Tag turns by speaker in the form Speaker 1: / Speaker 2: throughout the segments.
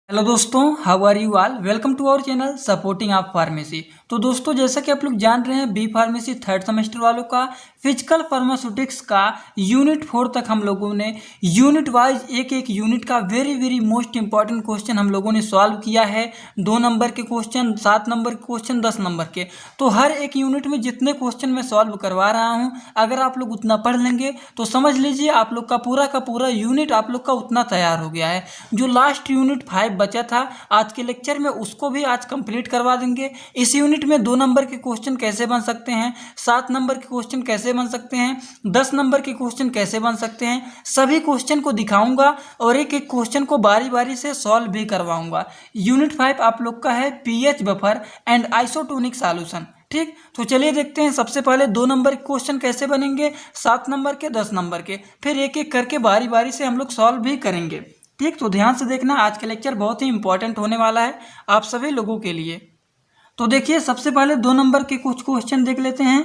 Speaker 1: Hello दोस्तों, how are you all. Welcome to our channel supporting of pharmacy. तो दोस्तों, जैसा कि आप लोग जान रहे हैं, बी फार्मेसी थर्ड सेमेस्टर वालों का फिजिकल फार्मास्यूटिक्स का यूनिट 4 तक हम लोगों ने यूनिट वाइज एक एक यूनिट का वेरी मोस्ट इंपॉर्टेंट क्वेश्चन हम लोगों ने सॉल्व किया है। 2 नंबर के क्वेश्चन, 7 नंबर के क्वेश्चन, 10 नंबर के। तो हर एक यूनिट में जितने क्वेश्चन मैं सॉल्व करवा रहा हूँ, अगर आप लोग उतना पढ़ लेंगे तो समझ लीजिए आप लोग का पूरा यूनिट आप लोग का उतना तैयार हो गया है। जो लास्ट यूनिट 5 बचा था आज के लेक्चर में, उसको भी आज कंप्लीट करवा देंगे। इस यूनिट में 2 नंबर के क्वेश्चन कैसे बन सकते हैं, 7 नंबर के क्वेश्चन कैसे बन सकते हैं, 10 नंबर के क्वेश्चन कैसे बन सकते हैं, सभी क्वेश्चन को दिखाऊंगा और एक एक क्वेश्चन को बारी बारी से सॉल्व भी करवाऊंगा। यूनिट 5 आप लोग का है pH buffer and isotonic solution. ठीक, तो चलिए देखते हैं सबसे पहले 2 नंबर के क्वेश्चन कैसे बनेंगे, 7 नंबर के, 10 नंबर के, फिर एक एक करके बारी बारी से हम लोग सॉल्व भी करेंगे। ठीक, तो ध्यान से देखना, आज का लेक्चर बहुत ही इंपॉर्टेंट होने वाला है आप सभी लोगों के लिए। तो देखिए सबसे पहले 2 नंबर के कुछ क्वेश्चन देख लेते हैं।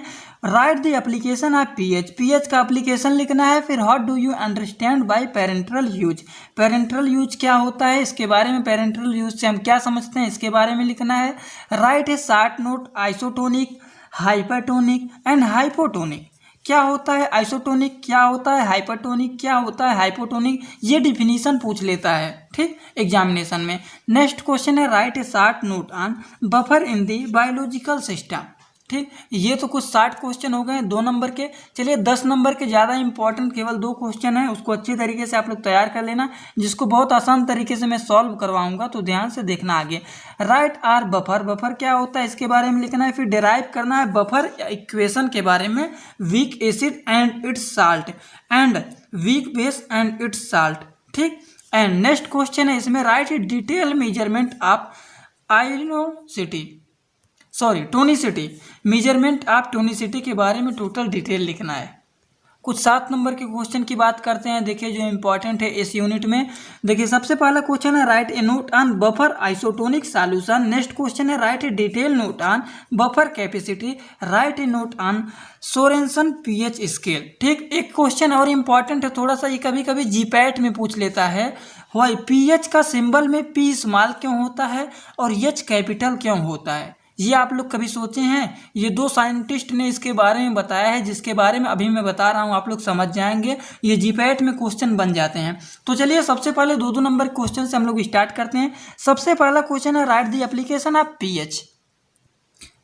Speaker 1: Right the application of pH. PH का एप्लीकेशन लिखना है। फिर what do you understand by parental use. Parental use क्या होता है, इसके बारे में, पेरेंटल यूज से हम क्या समझते हैं, इसके बारे में लिखना है। Write A short note isotonic, hypertonic and hypotonic. क्या होता है आइसोटोनिक, क्या होता है हाइपरटोनिक, क्या होता है हाइपोटोनिक, ये डिफिनीशन पूछ लेता है ठीक एग्जामिनेशन में। नेक्स्ट क्वेश्चन है write A short note on buffer in the biological system. ठीक, ये तो कुछ 60 क्वेश्चन हो गए 2 नंबर के। चलिए 10 नंबर के ज़्यादा इंपॉर्टेंट केवल 2 क्वेश्चन है, उसको अच्छी तरीके से आप लोग तैयार कर लेना, जिसको बहुत आसान तरीके से मैं सॉल्व करवाऊंगा। तो ध्यान से देखना आगे। Right are buffer. बफर क्या होता है इसके बारे में लिखना है। फिर डिराइव करना है बफर इक्वेशन के बारे में। Week acid and its salt and weak base and its salt. ठीक, एंड नेक्स्ट क्वेश्चन है इसमें right detail measurement of tonicity. Measurement of tonicity के बारे में टोटल डिटेल लिखना है। कुछ 7 नंबर के क्वेश्चन की बात करते हैं, देखिए जो इंपॉर्टेंट है इस यूनिट में। देखिए सबसे पहला क्वेश्चन है write a note on buffer isotonic solution. Next question है write a detail note on buffer capacity. Write a note on Sorensen pH scale. ठीक, एक क्वेश्चन और इंपॉर्टेंट है थोड़ा सा, ये कभी कभी जीपैट में पूछ लेता है। वाई पीएच का सिंबल में पी स्मॉल क्यों होता है और एच कैपिटल क्यों होता है, ये आप लोग कभी सोचे हैं? ये 2 साइंटिस्ट ने इसके बारे में बताया है, जिसके बारे में अभी मैं बता रहा हूँ, आप लोग समझ जाएंगे। ये जीपैट में क्वेश्चन बन जाते हैं। तो चलिए सबसे पहले 2 नंबर क्वेश्चन से हम लोग स्टार्ट करते हैं। सबसे पहला क्वेश्चन है right the application of pH.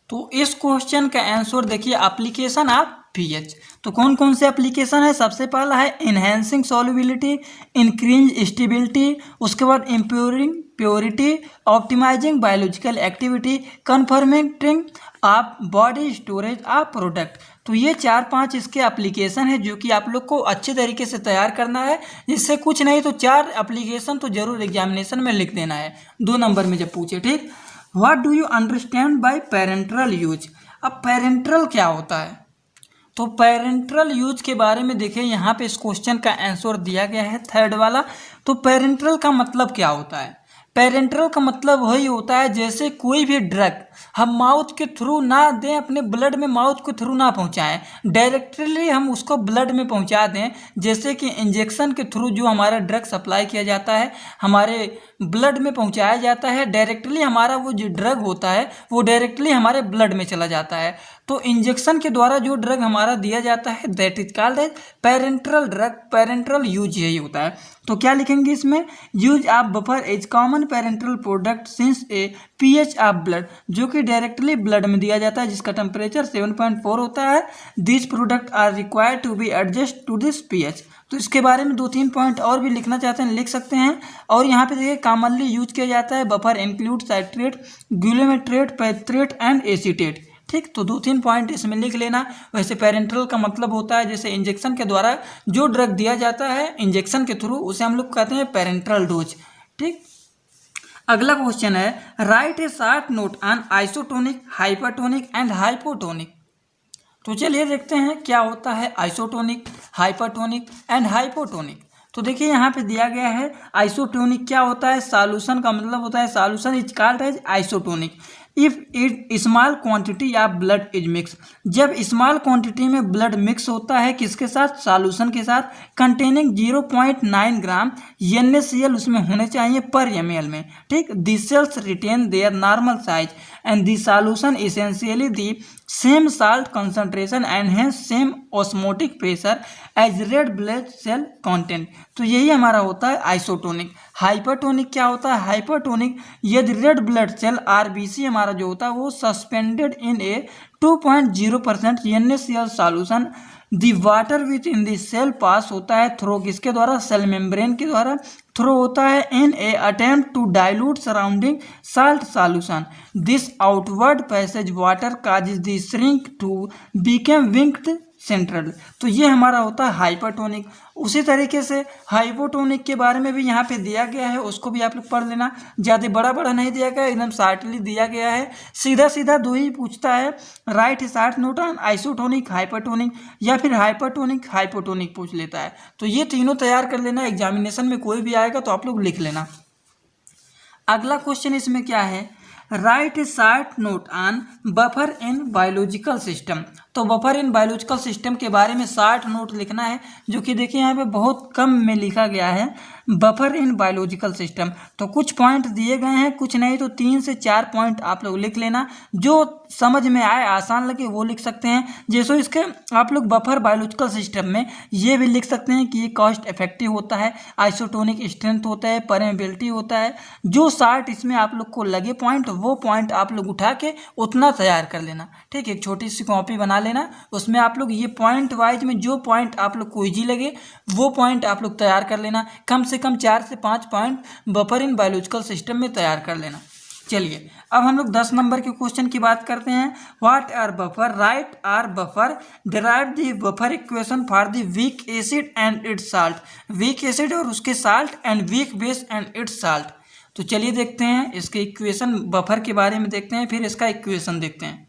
Speaker 1: तो इस क्वेश्चन का आंसर देखिए, एप्लीकेशन ऑफ पीएच। तो कौन कौन से एप्लीकेशन है, सबसे पहला है इनहेंसिंग सॉल्युबिलिटी, इंक्रीज स्टेबिलिटी, उसके बाद improving purity, optimizing biological activity, conforming आप बॉडी स्टोरेज ऑफ प्रोडक्ट। तो ये 4-5 इसके एप्लीकेशन है जो कि आप लोग को अच्छे तरीके से तैयार करना है। इससे कुछ नहीं तो 4 एप्लीकेशन तो जरूर एग्जामिनेशन में लिख देना है 2 नंबर में जब पूछे। ठीक, what do you understand by parental use. अब पेरेंटल क्या होता है, तो पेरेंटल यूज के बारे में देखिए, यहाँ पे इस क्वेश्चन का आंसर दिया गया है थर्ड वाला। तो पेरेंटल का मतलब क्या होता है, पेरेंटल का मतलब वही होता है जैसे कोई भी ड्रग हम माउथ के थ्रू ना दें, अपने ब्लड में माउथ के थ्रू ना पहुंचाएं, डायरेक्टली हम उसको ब्लड में पहुंचा दें। जैसे कि इंजेक्शन के थ्रू जो हमारा ड्रग सप्लाई किया जाता है, हमारे ब्लड में पहुंचाया जाता है, डायरेक्टली हमारा वो जो ड्रग होता है वो डायरेक्टली हमारे ब्लड में चला जाता है। तो इंजेक्शन के द्वारा जो ड्रग हमारा दिया जाता है that is called as parenteral drug, parenteral use यही होता है। तो क्या लिखेंगे इसमें, use of buffer is common parenteral product since a pH of blood, जो कि डायरेक्टली ब्लड में दिया जाता है, जिसका टेम्परेचर 7.4 होता है। This product are required to be adjust to this pH. तो इसके बारे में 2-3 पॉइंट और भी लिखना चाहते हैं लिख सकते हैं। और यहाँ पे देखिए कॉमनली यूज किया जाता है buffer include citrate, glutamate, phthalate and acetate. ठीक, तो 2-3 पॉइंट इसमें लिख लेना। वैसे पेरेंटल का मतलब होता है जैसे इंजेक्शन के द्वारा जो ड्रग दिया जाता है इंजेक्शन के थ्रू, उसे हम लोग कहते हैं पेरेंटल डोज। ठीक, अगला क्वेश्चन है write A short note on isotonic, hypertonic and hypotonic. तो चलिए देखते हैं क्या होता है आइसोटोनिक, हाइपरटोनिक एंड हाइपोटोनिक। तो देखिए यहाँ पे दिया गया है आइसोटोनिक क्या होता है, सॉल्यूशन का मतलब होता है solution is called as isotonic. If it small quantity of blood is mix, जब स्मॉल क्वांटिटी में ब्लड मिक्स होता है किसके साथ, सॉल्यूशन के साथ, कंटेनिंग 0.9 ग्राम NaCl उसमें होने चाहिए पर ml में, ठीक। The cells retain their normal size and the solution essentially the same salt concentration and has same osmotic pressure as red blood cell content. तो यही हमारा होता है आइसोटोनिक। हाइपरटोनिक क्या होता है, हाइपरटोनिक यदि रेड ब्लड सेल RBC हमारा जो होता है वो suspended in a 2.0% NaCl solution, the water which in the cell pass होता है थ्रो किसके द्वारा, सेल मेम्ब्रेन के द्वारा थ्रो होता है in a attempt to dilute surrounding salt solution, this outward passage water causes the shrink to became wrinkled central. तो ये हमारा होता है हाइपरटोनिक। उसी तरीके से हाइपोटोनिक के बारे में भी यहाँ पे दिया गया है, उसको भी आप लोग पढ़ लेना। ज़्यादा बड़ा बड़ा नहीं दिया गया, एकदम शार्टली दिया गया है, सीधा सीधा दो ही पूछता है, right short note on isotonic hypertonic या फिर हाइपरटोनिक हाइपोटोनिक पूछ लेता है। तो ये तीनों तैयार कर लेना, एग्जामिनेशन में कोई भी आएगा तो आप लोग लिख लेना। अगला क्वेश्चन इसमें क्या है, write A short note on buffer in biological system. तो बफर इन बायोलॉजिकल सिस्टम के बारे में शॉर्ट नोट लिखना है, जो कि देखिए यहाँ पे बहुत कम में लिखा गया है, बफर इन बायोलॉजिकल सिस्टम। तो कुछ पॉइंट दिए गए हैं, कुछ नहीं तो 3 से 4 पॉइंट आप लोग लिख लेना, जो समझ में आए आसान लगे वो लिख सकते हैं। जैसे इसके आप लोग बफर बायोलॉजिकल सिस्टम में ये भी लिख सकते हैं कि ये कॉस्ट इफेक्टिव होता है, आइसोटोनिक स्ट्रेंथ होता है, परमेबिलिटी होता है। जो शॉर्ट इसमें आप लोग को लगे पॉइंट, वो पॉइंट आप लोग उठा के उतना तैयार कर लेना, ठीक है। एक छोटी सी कॉपी बना लेना, उसमें आप लोग ये पॉइंट वाइज में जो पॉइंट आप लोग को इजी लगे वो पॉइंट आप लोग तैयार कर लेना। कम से कम 4 से 5 point buffer in biological system में तैयार कर लेना। चलिए अब हम लोग 10 नंबर के क्वेश्चन की बात करते हैं। What are buffer, right are buffer, derive the buffer equation for the weak acid and its salt. Weak acid और उसके salt and weak base and its salt. तो चलिए देखते हैं इसके इक्वेशन, बफर के बारे में देखते हैं, फिर इसका इक्वेशन देखते हैं।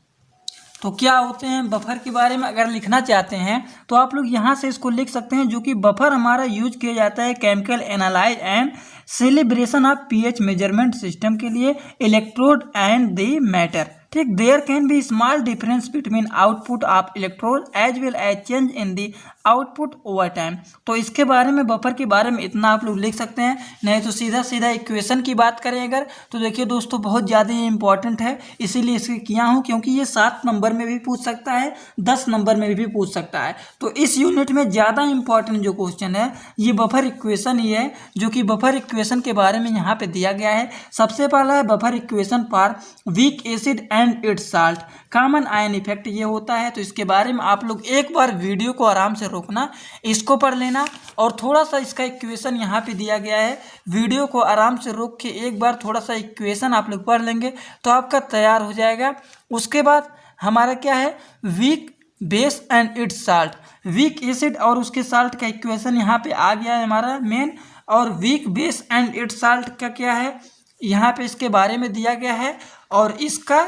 Speaker 1: तो क्या होते हैं बफर के बारे में अगर लिखना चाहते हैं तो आप लोग यहाँ से इसको लिख सकते हैं, जो कि बफर हमारा यूज किया जाता है chemical analyze and calibration of pH measurement system के लिए, इलेक्ट्रोड एंड द मैटर, ठीक। There can be small difference between output of electrode as well as change in the output over time. तो इसके बारे में, बफर के बारे में इतना आप लोग लिख सकते हैं। नहीं तो सीधा सीधा इक्वेशन की बात करें अगर, तो देखिए दोस्तों बहुत ज़्यादा ही इंपॉर्टेंट है, इसीलिए इसे किया हूँ, क्योंकि ये 7 नंबर में भी पूछ सकता है, 10 नंबर में भी पूछ सकता है। तो इस यूनिट में ज़्यादा इंपॉर्टेंट जो क्वेश्चन है ये बफर इक्वेशन ही है, जो कि बफर इक्वेशन के बारे में यहाँ पे दिया गया है। सबसे पहला है buffer equation for week acid and its salt, common ion effect ये होता है। तो इसके बारे में आप लोग एक बार वीडियो को आराम से रोकना, इसको पढ़ लेना, और थोड़ा सा इसका इक्वेशन यहाँ पे दिया गया है, वीडियो को आराम से रोक के एक बार थोड़ा सा इक्वेशन आप लोग पढ़ लेंगे तो आपका तैयार हो जाएगा। उसके बाद हमारा क्या है, week base and its salt, weak acid और उसके साल्ट का इक्वेशन यहाँ पे आ गया है हमारा मेन, और week base and its salt का क्या है यहाँ पे इसके बारे में दिया गया है, और इसका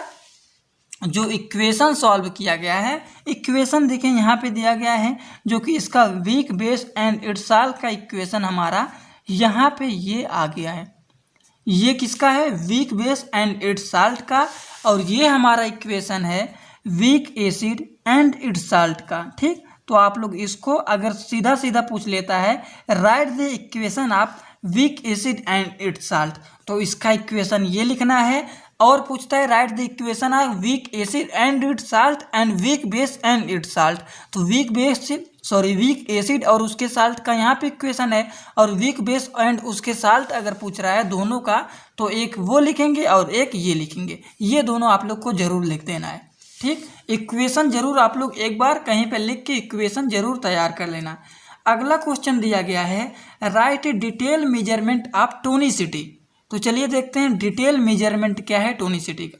Speaker 1: जो इक्वेशन सॉल्व किया गया है, इक्वेशन देखें यहाँ पे दिया गया है, जो कि इसका week base and its salt का इक्वेशन हमारा यहाँ पे ये आ गया है। ये किसका है, week base and its salt का, और ये हमारा इक्वेशन है week acid and its salt का, ठीक। तो आप लोग इसको अगर सीधा सीधा पूछ लेता है, right the equation of week acid and its salt, तो इसका इक्वेशन ये लिखना है। और पूछता है right the equation of week acid and its salt and weak base and its salt, तो वीक एसिड और उसके साल्ट का यहाँ पे इक्वेशन है, और वीक बेस एंड उसके साल्ट अगर पूछ रहा है दोनों का, तो एक वो लिखेंगे और एक ये लिखेंगे, ये दोनों आप लोग को जरूर लिख देना है, ठीक। इक्वेशन जरूर आप लोग एक बार कहीं पर लिख के इक्वेशन जरूर तैयार कर लेना। अगला क्वेश्चन दिया गया है, write a detail measurement of tonicity. तो चलिए देखते हैं डिटेल मेजरमेंट क्या है टोनिसिटी का।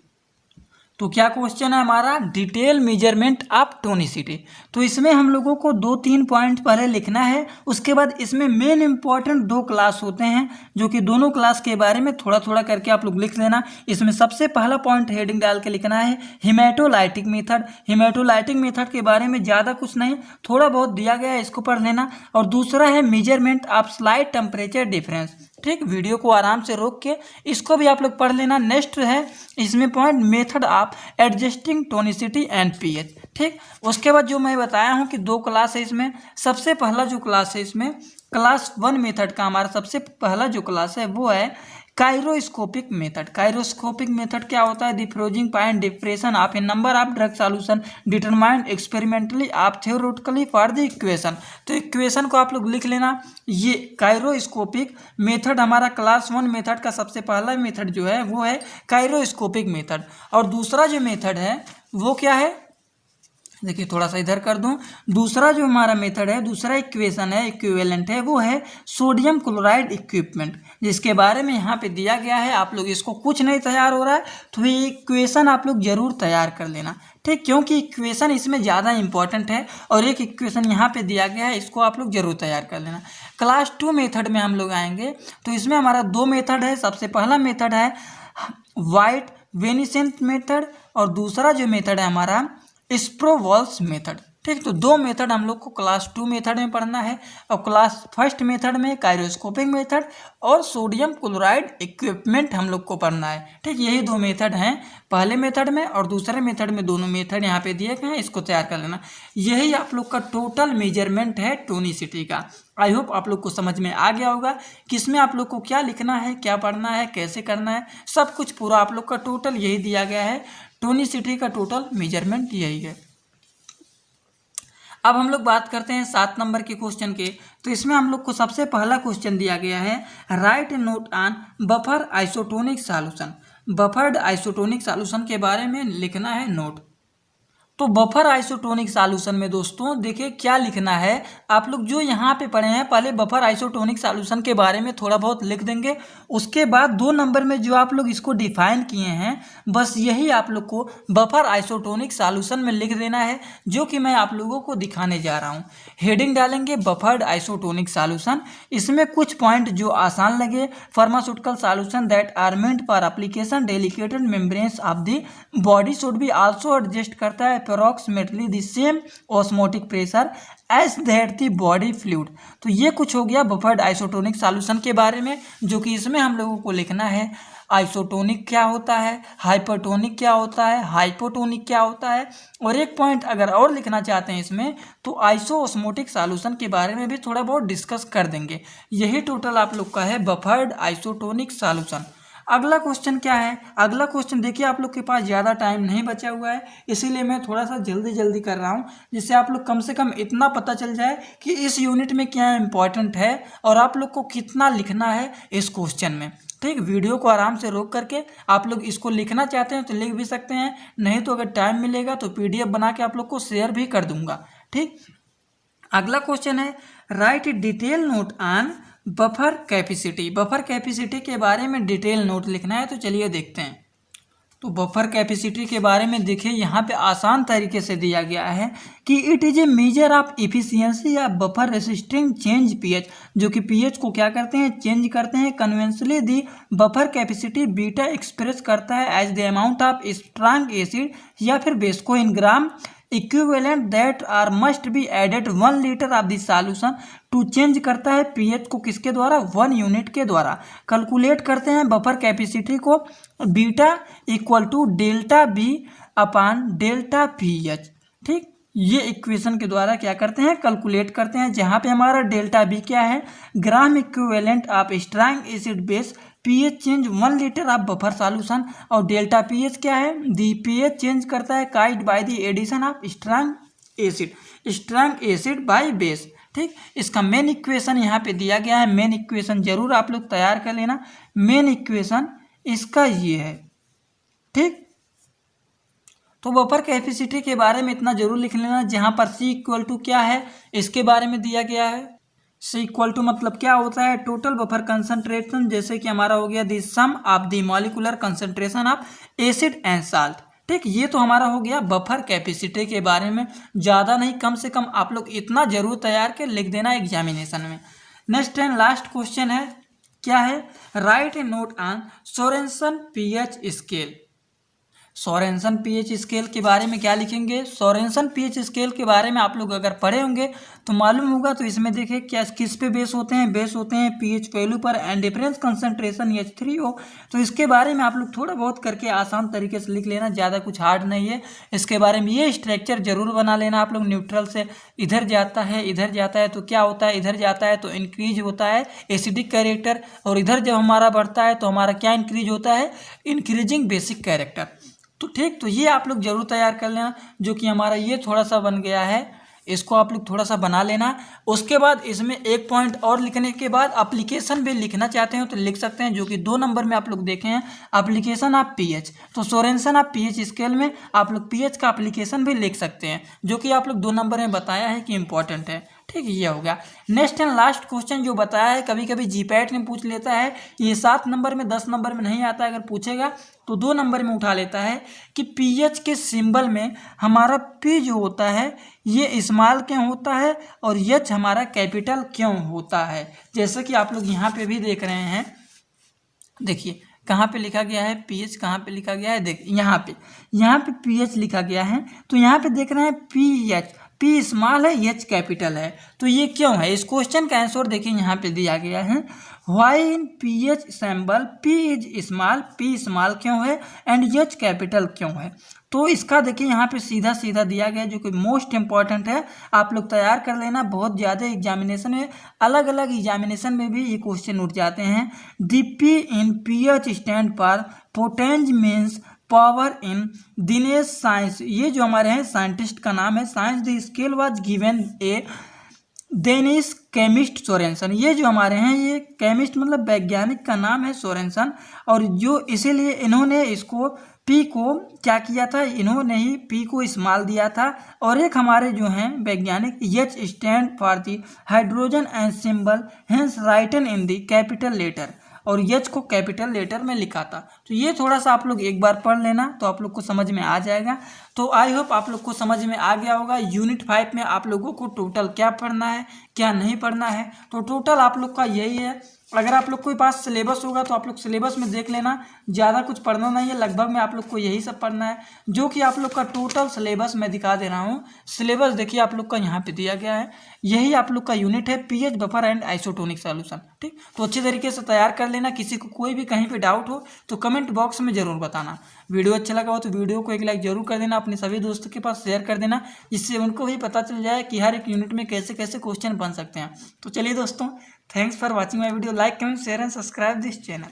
Speaker 1: तो क्या क्वेश्चन है हमारा, डिटेल मेजरमेंट ऑफ टोनिसिटी। तो इसमें हम लोगों को 2-3 पॉइंट पहले लिखना है, उसके बाद इसमें मेन इंपॉर्टेंट 2 क्लास होते हैं, जो कि दोनों क्लास के बारे में थोड़ा थोड़ा करके आप लोग लिख लेना। इसमें सबसे पहला पॉइंट हेडिंग डाल के लिखना है हेमेटोलाइटिक मेथड। हेमेटोलाइटिक मेथड के बारे में ज़्यादा कुछ नहीं, थोड़ा बहुत दिया गया है, इसको पढ़ लेना। और दूसरा है measurement of slight temperature difference, ठीक, वीडियो को आराम से रोक के इसको भी आप लोग पढ़ लेना। नेक्स्ट है इसमें point method of adjusting tonicity and pH. ठीक, उसके बाद जो मैं बताया हूँ कि 2 क्लास है इसमें। सबसे पहला जो क्लास है इसमें क्लास 1 मेथड का हमारा सबसे पहला जो क्लास है वो है काइरोस्कोपिक मेथड। काइरोस्कोपिक मेथड क्या होता है? The freezing point depression of a number of drug solution determined experimentally of theoretically for the equation. तो इक्वेशन को आप लोग लिख लेना। ये काइरोस्कोपिक मेथड हमारा क्लास 1 मेथड का सबसे पहला मेथड जो है वो है काइरोस्कोपिक मेथड। और दूसरा जो मेथड है वो क्या है? देखिए थोड़ा सा इधर कर दूं। दूसरा जो हमारा मेथड है, दूसरा इक्वेशन है, इक्विवेलेंट है, वो है सोडियम क्लोराइड इक्विपमेंट, जिसके बारे में यहाँ पे दिया गया है। आप लोग इसको कुछ नहीं तैयार हो रहा है तो ये इक्वेशन आप लोग जरूर तैयार कर लेना। ठीक, क्योंकि इक्वेशन इसमें ज़्यादा इंपॉर्टेंट है और एक इक्वेशन यहाँ पे दिया गया है, इसको आप लोग जरूर तैयार कर लेना। क्लास 2 मेथड में हम लोग आएंगे तो इसमें हमारा 2 मेथड है। सबसे पहला मेथड है वाइट वेनिसेंट मेथड और दूसरा जो मेथड है हमारा स्प्रोवॉल्स मेथड। ठीक, तो 2 मेथड हम लोग को क्लास 2 मेथड में पढ़ना है और क्लास 1 मेथड में काइरोस्कोपिक मेथड और सोडियम क्लोराइड इक्विपमेंट हम लोग को पढ़ना है। ठीक, यही 2 मेथड हैं पहले मेथड में और दूसरे मेथड में। दोनों मेथड यहाँ पे दिए गए हैं, इसको तैयार कर लेना। यही आप लोग का टोटल मेजरमेंट है टोनिसिटी का। आई होप आप लोग को समझ में आ गया होगा कि इसमें आप लोग को क्या लिखना है, क्या पढ़ना है, कैसे करना है, सब कुछ पूरा आप लोग का टोटल यही दिया गया है। टोनिसिटी का टोटल मेजरमेंट यही है। अब हम लोग बात करते हैं 7 नंबर के क्वेश्चन के। तो इसमें हम लोग को सबसे पहला क्वेश्चन दिया गया है right note on buffer isotonic solution. Buffered isotonic solution के बारे में लिखना है नोट। तो बफर आइसोटोनिक सॉल्यूशन में दोस्तों देखिए क्या लिखना है। आप लोग जो यहाँ पे पढ़े हैं पहले बफर आइसोटोनिक सॉल्यूशन के बारे में थोड़ा बहुत लिख देंगे। उसके बाद 2 नंबर में जो आप लोग इसको डिफाइन किए हैं बस यही आप लोग को बफर आइसोटोनिक सॉल्यूशन में लिख देना है, जो कि मैं आप लोगों को दिखाने जा रहा हूँ। हेडिंग डालेंगे बफर्ड आइसोटोनिक सॉल्यूशन। इसमें कुछ पॉइंट जो आसान लगे, pharmaceutical solution that are meant for application delicate membranes of the body should be also adjust करता है approximately the same osmotic pressure as that the body fluid। तो ये कुछ हो गया बफर्ड आइसोटोनिक सॉल्यूशन के बारे में, जो कि इसमें हम लोगों को लिखना है आइसोटोनिक क्या होता है, हाइपरटोनिक क्या होता है, हाइपोटोनिक क्या होता है। और एक पॉइंट अगर और लिखना चाहते हैं इसमें तो आइसोओस्मोटिक सॉल्यूशन के बारे में भी थोड़ा बहुत डिस्कस कर देंगे। यही टोटल आप लोग का है बफर्ड आइसोटोनिक सॉल्यूशन। अगला क्वेश्चन क्या है? अगला क्वेश्चन देखिए आप लोग के पास ज़्यादा टाइम नहीं बचा हुआ है, इसीलिए मैं थोड़ा सा जल्दी कर रहा हूँ, जिससे आप लोग कम से कम इतना पता चल जाए कि इस यूनिट में क्या इंपॉर्टेंट है और आप लोग को कितना लिखना है इस क्वेश्चन में। ठीक, वीडियो को आराम से रोक करके आप लोग इसको लिखना चाहते हैं तो लिख भी सकते हैं, नहीं तो अगर टाइम मिलेगा तो PDF बना के आप लोग को शेयर भी कर दूंगा। ठीक, अगला क्वेश्चन है right detail note on buffer capacity. Buffer capacity के बारे में डिटेल नोट लिखना है, तो चलिए देखते हैं। तो बफर कैपेसिटी के बारे में देखिए यहाँ पे आसान तरीके से दिया गया है कि it is a measure of efficiency या बफर रेसिस्टिंग चेंज पीएच, जो कि पीएच को क्या करते हैं, चेंज करते हैं। Conventionally the buffer capacity beta express करता है as the amount of strong acid या फिर बेस को in gram equivalent that are must be added 1 litre of this solution to change करता है पीएच को किसके द्वारा, 1 यूनिट के द्वारा। कैलकुलेट करते हैं बफर कैपेसिटी को beta equal to delta B upon delta pH. ठीक, ये इक्वेशन के द्वारा क्या करते हैं, कैलकुलेट करते हैं, जहाँ पे हमारा डेल्टा बी क्या है, gram equivalent of strong acid base pH change 1 litre of buffer solution, और डेल्टा पीएच क्या है, दी पीएच चेंज करता है caused by the addition of strong acid by base. ठीक, इसका मेन इक्वेशन यहाँ पे दिया गया है। मेन इक्वेशन जरूर आप लोग तैयार कर लेना। मेन इक्वेशन इसका ये है। ठीक, तो बफर कैपेसिटी के बारे में इतना जरूर लिख लेना, जहाँ पर C इक्वल टू क्या है इसके बारे में दिया गया है। C इक्वल टू मतलब क्या होता है, टोटल बफर कंसंट्रेशन, जैसे कि हमारा हो गया the sum of the molecular concentration of acid and salt. ठीक, ये तो हमारा हो गया बफर कैपेसिटी के बारे में। ज़्यादा नहीं, कम से कम आप लोग इतना जरूर तैयार के लिख देना एग्जामिनेशन में। नेक्स्ट एंड लास्ट क्वेश्चन है, क्या है, write a note on Sorensen pH scale. Sorensen pH scale के बारे में क्या लिखेंगे, सोरेनसन पीएच स्केल के बारे में आप लोग अगर पढ़े होंगे तो मालूम होगा। तो इसमें देखिए क्या किस पे बेस होते हैं पीएच वैल्यू पर एंड डिफरेंस कंसंट्रेशन H3O। तो इसके बारे में आप लोग थोड़ा बहुत करके आसान तरीके से लिख लेना, ज़्यादा कुछ हार्ड नहीं है इसके बारे में। ये स्ट्रक्चर जरूर बना लेना आप लोग। न्यूट्रल से इधर जाता है तो क्या होता है, इधर जाता है तो इंक्रीज होता है एसिडिक कैरेक्टर, और इधर जब हमारा बढ़ता है तो हमारा क्या इंक्रीज होता है, इंक्रीजिंग बेसिक कैरेक्टर। तो ठीक, तो ये आप लोग जरूर तैयार कर लेना। जो कि हमारा ये थोड़ा सा बन गया है, इसको आप लोग थोड़ा सा बना लेना। उसके बाद इसमें एक पॉइंट और लिखने के बाद एप्लीकेशन भी लिखना चाहते हो तो लिख सकते हैं, जो कि 2 नंबर में आप लोग देखे हैं, एप्लीकेशन ऑफ पीएच। तो सोरेनसन ऑफ पीएच स्केल में आप लोग पीएच का एप्लीकेशन भी लिख सकते हैं, जो कि आप लोग 2 नंबर में बताया है कि इंपॉर्टेंट है। ठीक, ये हो गया। नेक्स्ट एंड लास्ट क्वेश्चन जो बताया है, कभी कभी जीपैट में पूछ लेता है, ये 7 नंबर में 10 नंबर में नहीं आता है, अगर पूछेगा तो 2 नंबर में उठा लेता है कि पीएच के सिंबल में हमारा पी जो होता है ये स्मॉल क्यों होता है और एच हमारा कैपिटल क्यों होता है। जैसे कि आप लोग यहाँ पे भी देख रहे हैं, देखिए कहाँ पे लिखा गया है पीएच, कहाँ पे लिखा गया है, देख यहाँ पे पीएच लिखा गया है। तो यहाँ पे देख रहे हैं पीएच, पी स्मॉल है एच कैपिटल है, तो ये क्यों है। इस क्वेश्चन का आंसर देखिए यहाँ पे दिया गया है, why in pH symbol P is small, P small क्यों है एंड एच कैपिटल क्यों है। तो इसका देखिए यहाँ पे सीधा सीधा दिया गया है, जो कि मोस्ट इंपॉर्टेंट है, आप लोग तैयार कर लेना। बहुत ज़्यादा एग्जामिनेशन में, अलग अलग एग्जामिनेशन में भी ये क्वेश्चन उठ जाते हैं। The P in pH stand for potenz means power in Danish science, ये जो हमारे हैं साइंटिस्ट का नाम है, science the scale was given a Danish chemist Sorensen. ये जो हमारे हैं ये केमिस्ट मतलब वैज्ञानिक का नाम है सोरेनसन, और जो इसीलिए इन्होंने इसको पी को क्या किया था, इन्होंने ही पी को स्मॉल दिया था। और एक हमारे जो हैं वैज्ञानिक H stand for the hydrogen and symbol hence written in the capital letter, और एच को कैपिटल लेटर में लिखा था। तो ये थोड़ा सा आप लोग एक बार पढ़ लेना तो आप लोग को समझ में आ जाएगा। तो आई होप आप लोग को समझ में आ गया होगा। यूनिट 5 में आप लोगों को टोटल क्या पढ़ना है क्या नहीं पढ़ना है, तो टोटल आप लोग का यही है। अगर आप लोग के पास सिलेबस होगा तो आप लोग सिलेबस में देख लेना, ज़्यादा कुछ पढ़ना नहीं है, लगभग में आप लोग को यही सब पढ़ना है, जो कि आप लोग का टोटल सिलेबस मैं दिखा दे रहा हूँ। सिलेबस देखिए आप लोग का यहाँ पे दिया गया है, यही आप लोग का यूनिट है pH buffer and isotonic solution. ठीक, तो अच्छे तरीके से तैयार कर लेना। किसी को कोई भी कहीं पे डाउट हो तो कमेंट बॉक्स में ज़रूर बताना। वीडियो अच्छा लगा हो तो वीडियो को एक लाइक जरूर कर देना, अपने सभी दोस्तों के पास शेयर कर देना, जिससे उनको भी पता चल जाए कि हर एक यूनिट में कैसे कैसे क्वेश्चन बन सकते हैं। तो चलिए दोस्तों, thanks for watching my video. Like comment share and subscribe this channel.